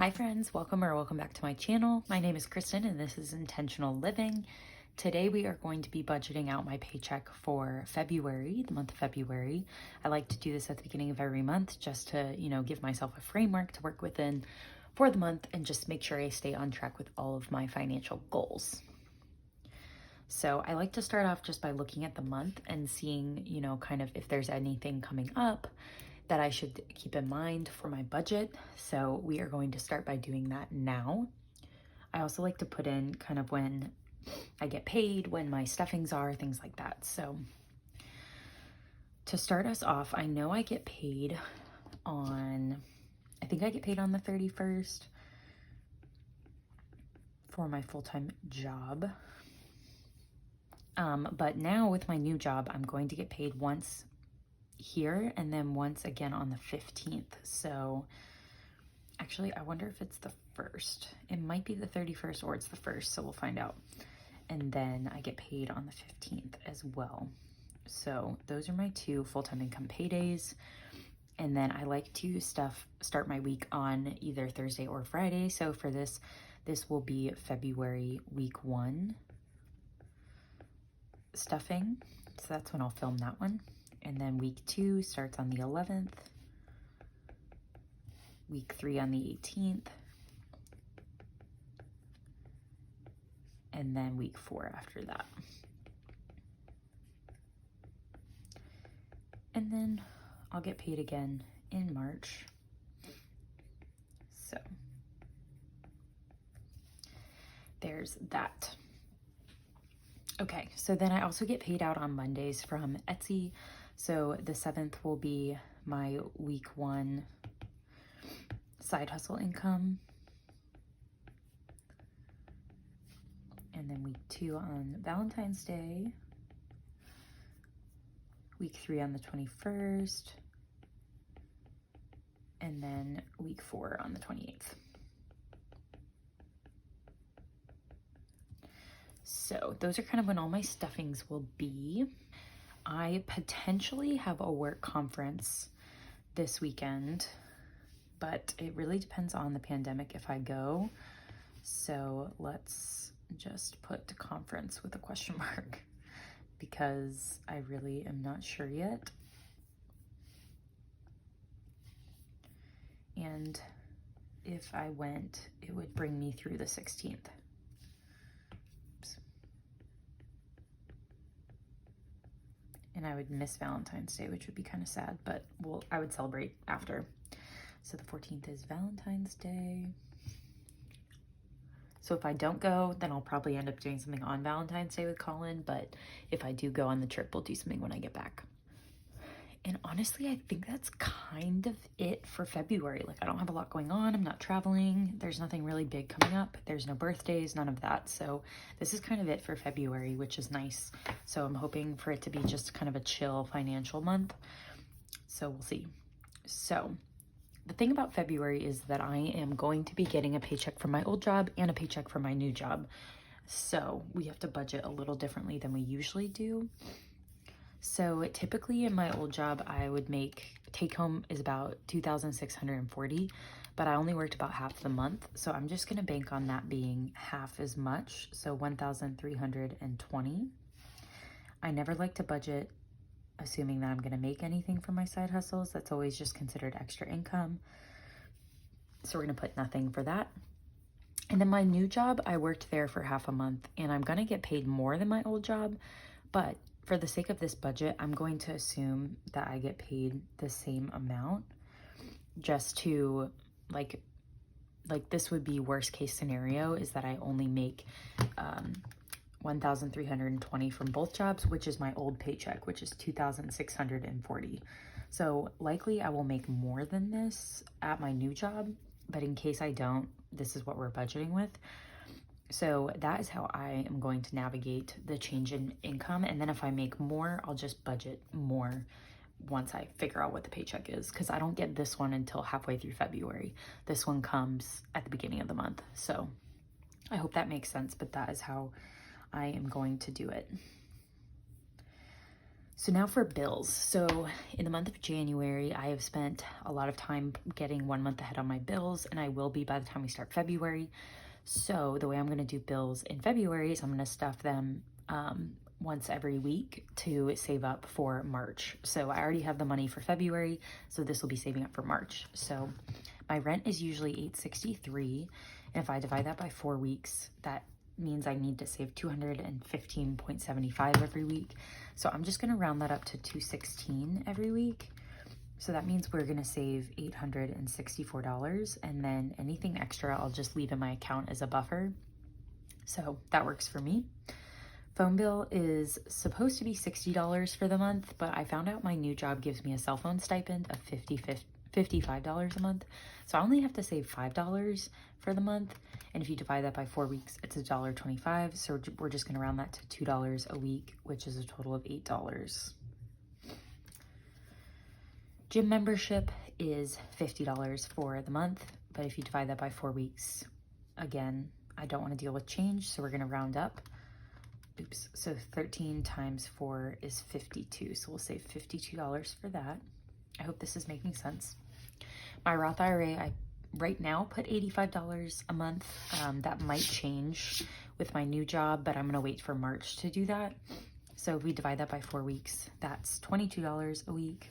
Hi friends, welcome back to my channel. My name is Kristen and this is Intentional Living. Today we are going to be budgeting out my paycheck for February, the month of February. I like to do this at the beginning of every month just to, give myself a framework to work within for the month and just make sure I stay on track with all of my financial goals. So I like to start off just by looking at the month and seeing, kind of if there's anything coming up that I should keep in mind for my budget. So we are going to start by doing that now. I also like to put in kind of when I get paid, when my stuffings are, things like that. So to start us off, I know I get paid on, I think I get paid on the 31st for my full-time job. But now with my new job, I'm going to get paid once here and then once again on the 15th. So actually, I wonder if it's the 1st. It might be the 31st or it's the 1st, so we'll find out. And then I get paid on the 15th as well. So those are my two full-time income paydays. And then I like to start my week on either Thursday or Friday. So for this will be February week 1 stuffing. So that's when I'll film that one. And then week 2 starts on the 11th. Week 3 on the 18th. And then week 4 after that. And then I'll get paid again in March. So there's that. Okay, so then I also get paid out on Mondays from Etsy. So the 7th will be my week 1 side hustle income. And then week 2 on Valentine's Day. Week 3 on the 21st. And then week 4 on the 28th. So those are kind of when all my stuffings will be. I potentially have a work conference this weekend, but it really depends on the pandemic if I go. So let's just put conference with a question mark because I really am not sure yet. And if I went, it would bring me through the 16th. And I would miss Valentine's Day, which would be kind of sad, but I would celebrate after. So the 14th is Valentine's Day. So if I don't go, then I'll probably end up doing something on Valentine's Day with Colin, but if I do go on the trip, we'll do something when I get back. And honestly, I think that's kind of it for February. Like, I don't have a lot going on. I'm not traveling. There's nothing really big coming up. There's no birthdays, none of that. So this is kind of it for February, which is nice. So I'm hoping for it to be just kind of a chill financial month. So we'll see. So the thing about February is that I am going to be getting a paycheck from my old job and a paycheck from my new job. So we have to budget a little differently than we usually do. So typically in my old job, I would take home is about $2,640, but I only worked about half the month. So I'm just going to bank on that being half as much. So $1,320. I never like to budget assuming that I'm going to make anything from my side hustles. That's always just considered extra income. So we're going to put nothing for that. And then my new job, I worked there for half a month and I'm going to get paid more than my old job, but for the sake of this budget, I'm going to assume that I get paid the same amount just to like this would be worst case scenario is that I only make $1,320 from both jobs, which is my old paycheck, which is $2,640. So likely I will make more than this at my new job, but in case I don't, this is what we're budgeting with. So that is how I am going to navigate the change in income. And then if I make more, I'll just budget more once I figure out what the paycheck is, because I don't get this one until halfway through February. This one comes at the beginning of the month. So I hope that makes sense, but that is how I am going to do it. So now for bills. So in the month of January, I have spent a lot of time getting 1 month ahead on my bills, and I will be by the time we start February. So the way I'm going to do bills in February is I'm going to stuff them once every week to save up for March. So I already have the money for February, so this will be saving up for March. So my rent is usually $863, and if I divide that by 4 weeks, that means I need to save $215.75 every week. So I'm just going to round that up to $216 every week. So that means we're going to save $864, and then anything extra I'll just leave in my account as a buffer. So that works for me. Phone bill is supposed to be $60 for the month, but I found out my new job gives me a cell phone stipend of $55 a month. So I only have to save $5 for the month. And if you divide that by 4 weeks, it's $1.25. So we're just going to round that to $2 a week, which is a total of $8. Gym membership is $50 for the month, but if you divide that by 4 weeks, again, I don't want to deal with change, so we're going to round up. Oops, so 13 times 4 is 52, so we'll save $52 for that. I hope this is making sense. My Roth IRA, I right now put $85 a month. That might change with my new job, but I'm going to wait for March to do that. So if we divide that by 4 weeks, that's $22 a week.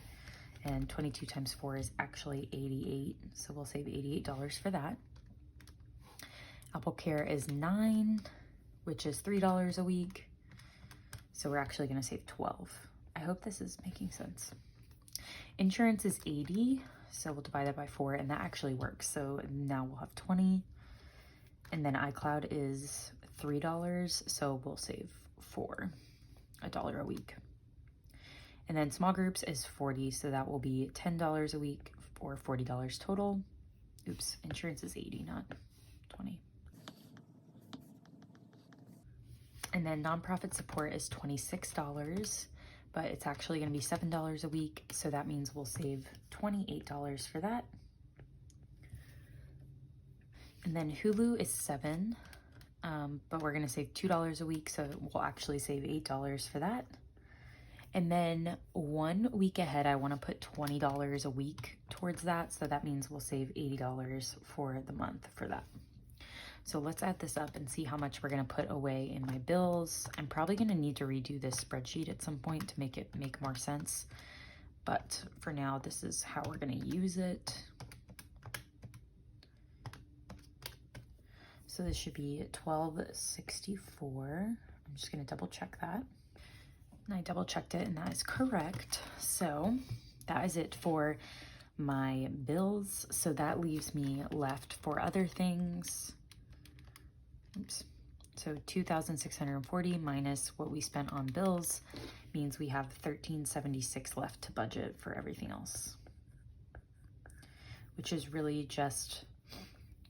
And 22 times 4 is actually 88. So we'll save $88 for that. Apple Care is $9, which is $3 a week. So we're actually going to save $12. I hope this is making sense. Insurance is $80. So we'll divide that by 4, and that actually works. So now we'll have $20. And then iCloud is $3. So we'll save $1 a week. And then small groups is $40, so that will be $10 a week or $40 total. Oops, insurance is $80, not $20. And then nonprofit support is $26, but it's actually going to be $7 a week, so that means we'll save $28 for that. And then Hulu is $7, but we're going to save $2 a week, so we'll actually save $8 for that. And then 1 week ahead, I want to put $20 a week towards that. So that means we'll save $80 for the month for that. So let's add this up and see how much we're going to put away in my bills. I'm probably going to need to redo this spreadsheet at some point to make it make more sense. But for now, this is how we're going to use it. So this should be $12.64. I'm just going to double check that. And I double checked it, and that is correct. So that is it for my bills. So that leaves me left for other things. Oops. So $2,640 minus what we spent on bills means we have $1,376 left to budget for everything else, which is really just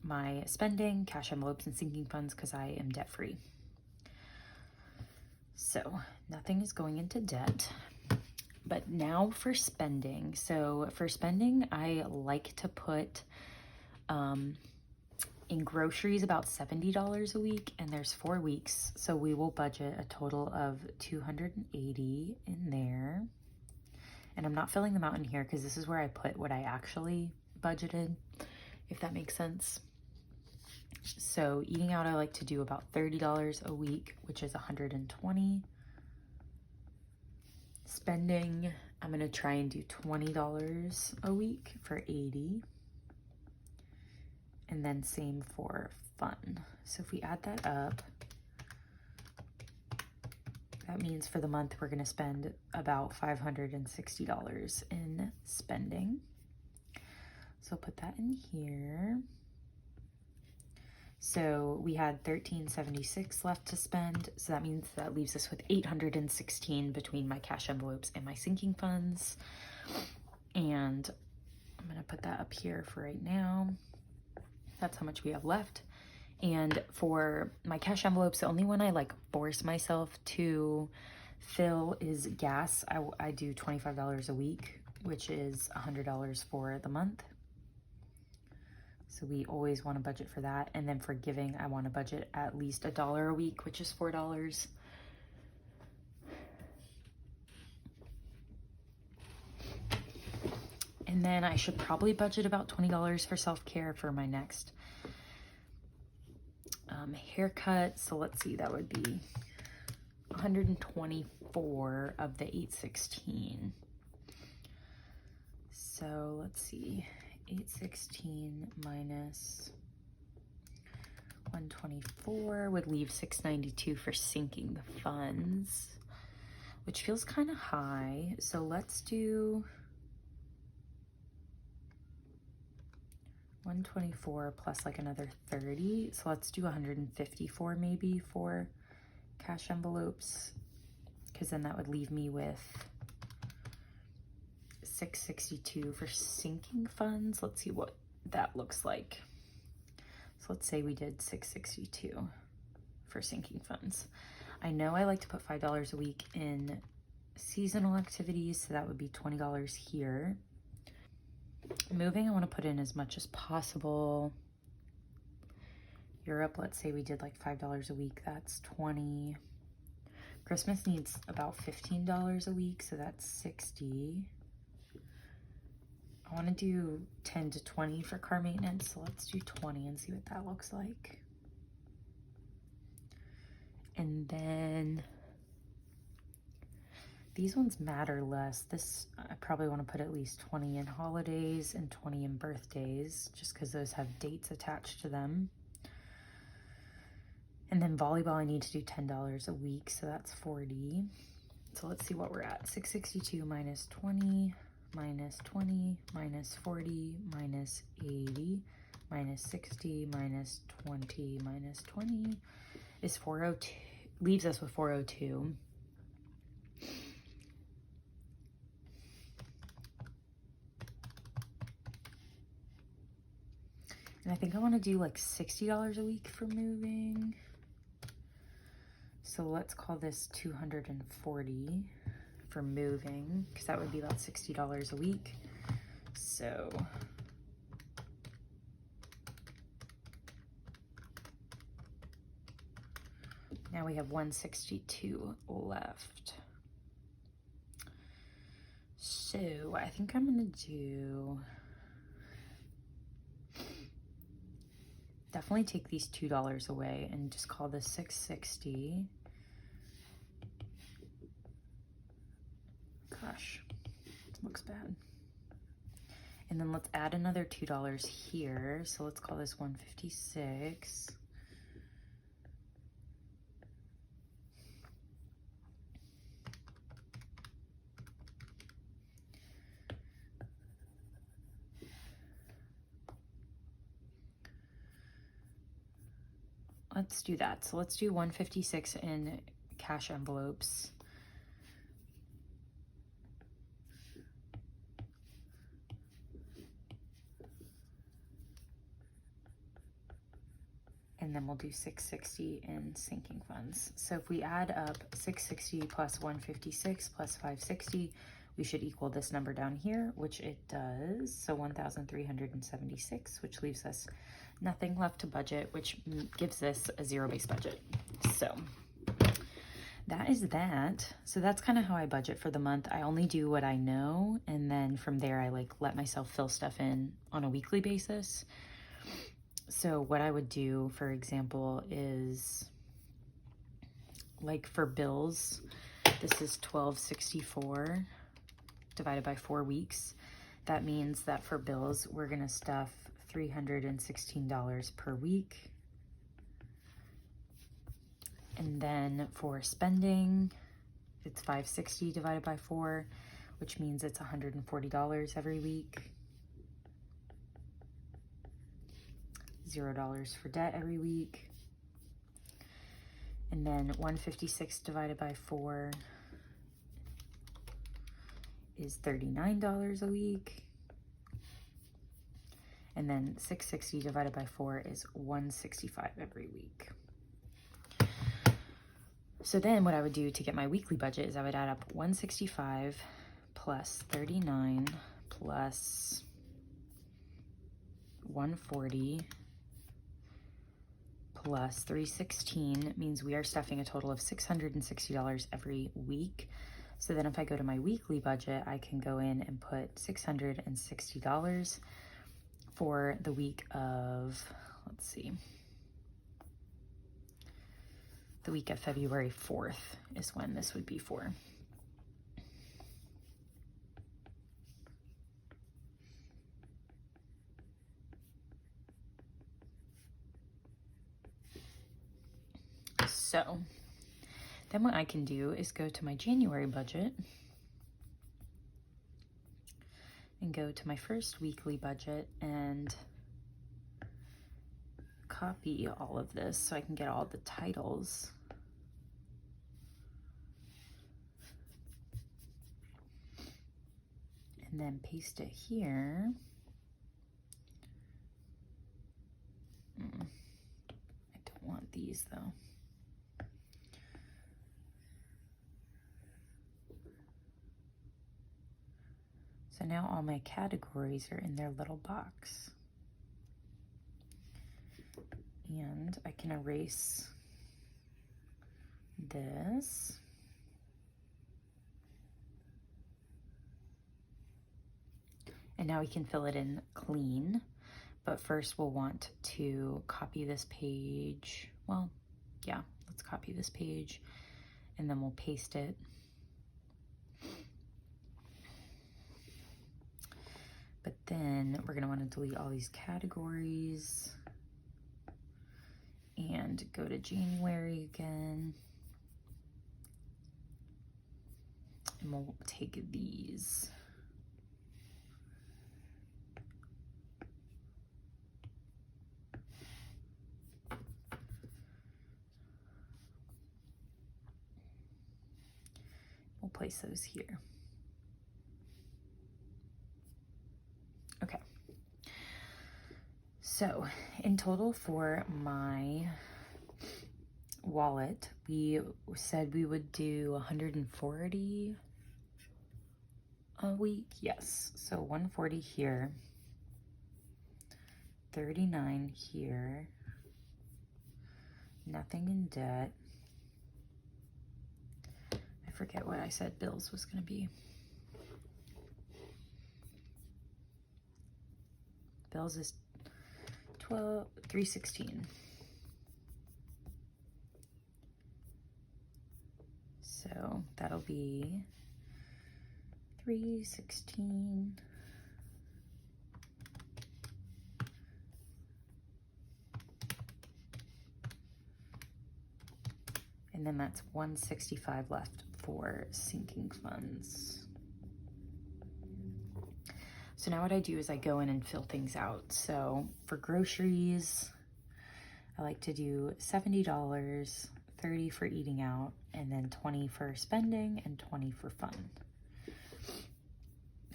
my spending, cash envelopes, and sinking funds because I am debt free. So nothing is going into debt. But now for spending. So for spending, I like to put in groceries about $70 a week, and there's 4 weeks. So we will budget a total of $280 in there. And I'm not filling them out in here because this is where I put what I actually budgeted, if that makes sense. So eating out, I like to do about $30 a week, which is $120. Spending, I'm going to try and do $20 a week for $80. And then same for fun. So if we add that up, that means for the month, we're going to spend about $560 in spending. So I'll put that in here. So we had $1,376 left to spend. So that means that leaves us with $816 between my cash envelopes and my sinking funds. And I'm going to put that up here for right now. That's how much we have left. And for my cash envelopes, the only one I like force myself to fill is gas. I do $25 a week, which is $100 for the month. So we always want to budget for that. And then for giving, I want to budget at least $1 a week, which is $4. And then I should probably budget about $20 for self-care for my next haircut. So let's see, that would be 124 of the 816. So let's see, 816 minus 124 would leave 692 for sinking the funds, which feels kind of high. So let's do 124 plus like another 30. So let's do 154 maybe for cash envelopes, because then that would leave me with 662 for sinking funds. Let's see what that looks like. So let's say we did 662 for sinking funds. I know I like to put $5 a week in seasonal activities, so that would be $20 here. Moving, I want to put in as much as possible. Europe, let's say we did like $5 a week, that's 20. Christmas needs about $15 a week, so that's 60. I want to do 10 to 20 for car maintenance, so let's do 20 and see what that looks like. And then these ones matter less. This, I probably want to put at least 20 in holidays and 20 in birthdays, just because those have dates attached to them. And then volleyball, I need to do $10 a week, so that's 40. So let's see what we're at. 662 minus 20, minus 20, minus 40, minus 80, minus 60, minus 20, minus 20 is 402, leaves us with 402. And I think I want to do like $60 a week for moving. So let's call this 240 for moving, because that would be about $60 a week. So now we have 162 left. So I think I'm gonna do, definitely take these $2 away and just call this 660. Gosh, looks bad. And then let's add another $2 here. So let's call this 156. Let's do that. So let's do 156 in cash envelopes. And then we'll do 660 in sinking funds. So if we add up 660 plus 156 plus 560, we should equal this number down here, which it does. So 1,376, which leaves us nothing left to budget, which gives us a zero-based budget. So that is that. So that's kind of how I budget for the month. I only do what I know, and then from there I like let myself fill stuff in on a weekly basis. So what I would do, for example, is like for bills, this is $1,264 divided by 4 weeks. That means that for bills, we're gonna stuff $316 per week. And then for spending, it's $560 divided by 4, which means it's $140 every week. $0 for debt every week. And then 156 divided by 4 is $39 a week. And then 660 divided by 4 is $165 every week. So then what I would do to get my weekly budget is I would add up 165 plus 39 plus 140 plus 316 means we are stuffing a total of $660 every week. So then if I go to my weekly budget, I can go in and put $660 for the week of, let's see, the week of February 4th is when this would be for. So then what I can do is go to my January budget and go to my first weekly budget and copy all of this so I can get all the titles. And then paste it here. I don't want these though. So now all my categories are in their little box. And I can erase this. And now we can fill it in clean. But first we'll want to copy this page. Well, yeah, let's copy this page and then we'll paste it. But then we're gonna want to delete all these categories and go to January again. And we'll take these. We'll place those here. Okay. So in total for my wallet, we said we would do 140 a week. Yes. So 140 here, 39 here, nothing in debt. I forget what I said bills was going to be. Bills is $316. So that'll be $316. And then that's $165 left for sinking funds. So now what I do is I go in and fill things out. So for groceries, I like to do $70, $30 for eating out, and then $20 for spending and $20 for fun.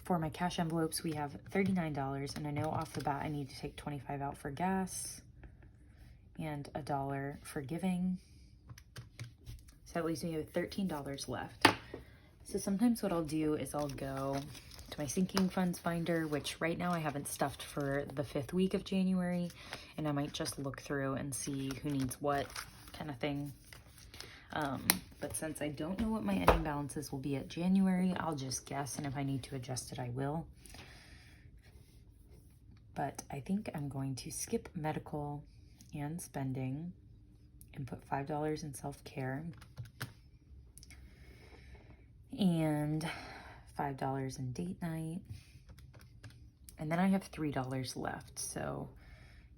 For my cash envelopes, we have $39, and I know off the bat I need to take $25 out for gas and $1 for giving. So that leaves me with $13 left. So sometimes what I'll do is I'll go to my sinking funds finder, which right now I haven't stuffed for the 5th week of January, and I might just look through and see who needs what kind of thing. But since I don't know what my ending balances will be at January, I'll just guess, and if I need to adjust it, I will. But I think I'm going to skip medical and spending and put $5 in self-care and $5 in date night. And then I have $3 left. So,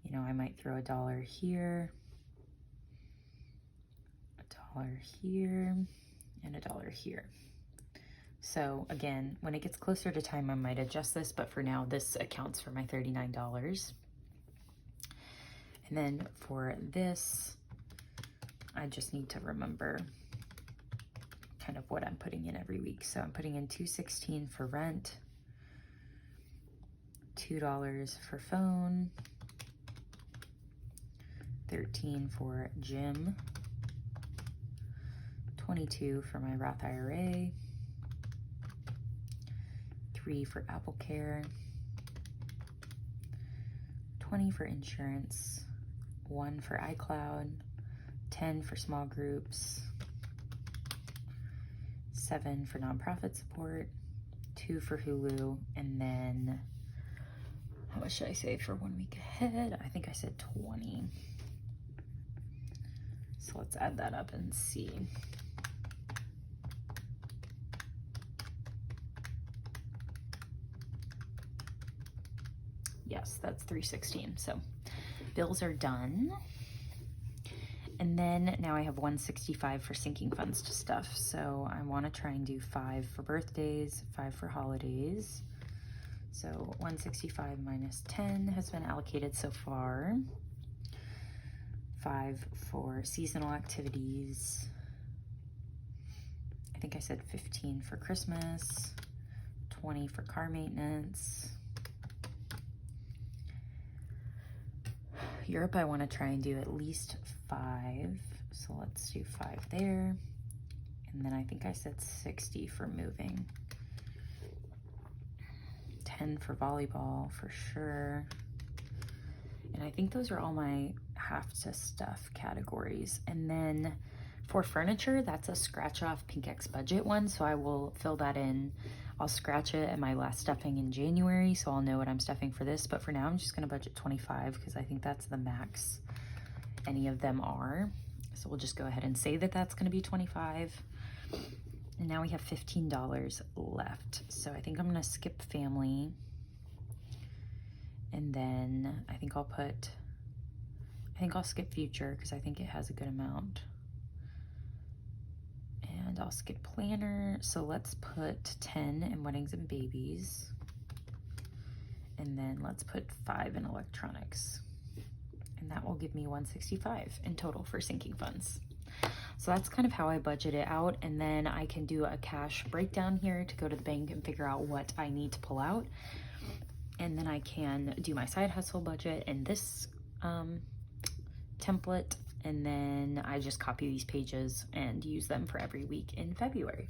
you know, I might throw $1 here, $1 here, and $1 here. So again, when it gets closer to time, I might adjust this, but for now, this accounts for my $39. And then for this, I just need to remember kind of what I'm putting in every week. So I'm putting in $216 for rent, $2 for phone, $13 for gym, $22 for my Roth IRA, $3 for Apple Care, $20 for insurance, $1 for iCloud, $10 for small groups, $7 for nonprofit support, $2 for Hulu, and then how much should I say for 1 week ahead? I think I said 20. So let's add that up and see. Yes, that's $316. So bills are done. And then now I have $165 for sinking funds to stuff. So I want to try and do 5 for birthdays, 5 for holidays. So 165 minus 10 has been allocated so far. 5 for seasonal activities. I think I said 15 for Christmas, 20 for car maintenance. Europe, I want to try and do at least 5. So let's do 5 there. And then I think I said 60 for moving. 10 for volleyball for sure. And I think those are all my have to stuff categories. And then for furniture, that's a scratch off Pink X budget one. So I will fill that in. I'll scratch it at my last stuffing in January, so I'll know what I'm stuffing for this. But for now, I'm just gonna budget 25 because I think that's the max any of them are. So we'll just go ahead and say that that's gonna be 25. And now we have $15 left. So I think I'm gonna skip family. And then I think I'll skip future because I think it has a good amount. And I'll skip planner. So let's put 10 in weddings and babies. And then let's put 5 in electronics. And that will give me 165 in total for sinking funds. So that's kind of how I budget it out. And then I can do a cash breakdown here to go to the bank and figure out what I need to pull out. And then I can do my side hustle budget in this template. And then I just copy these pages and use them for every week in February.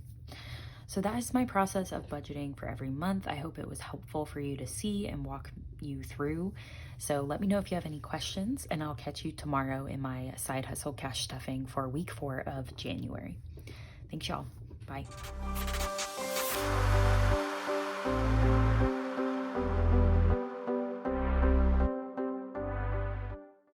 So that is my process of budgeting for every month. I hope it was helpful for you to see and walk you through. So let me know if you have any questions, and I'll catch you tomorrow in my side hustle cash stuffing for week 4 of January. Thanks, y'all. Bye.